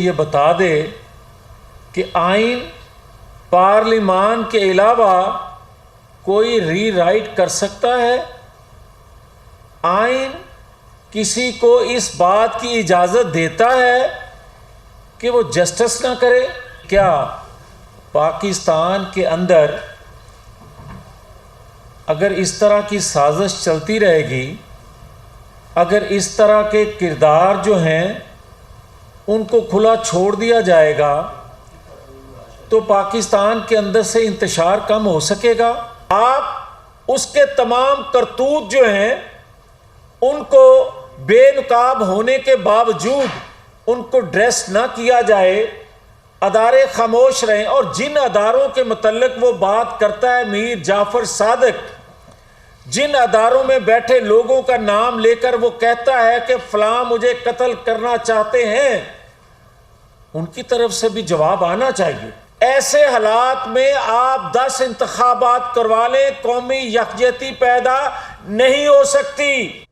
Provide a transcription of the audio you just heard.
ये बता दे कि आइन पार्लिमान के अलावा कोई रीराइट कर सकता है? आइन किसी को इस बात की इजाज़त देता है कि वो जस्टिस ना करे? क्या पाकिस्तान के अंदर अगर इस तरह की साजिश चलती रहेगी, अगर इस तरह के किरदार जो हैं उनको खुला छोड़ दिया जाएगा, तो पाकिस्तान के अंदर से इंतशार कम हो सकेगा? आप उसके तमाम करतूत जो हैं उनको बेनकाब होने के बावजूद उनको ड्रेस ना किया जाए, अदारे खामोश रहें। और जिन अदारों के मतलब वो बात करता है मीर जाफर सादिक, जिन अदारों में बैठे लोगों का नाम लेकर वो कहता है कि फलां मुझे कत्ल करना चाहते हैं, उनकी तरफ से भी जवाब आना चाहिए। ऐसे हालात में आप 10 इंतखाबात करवा लें, कौमी यकजहती पैदा नहीं हो सकती।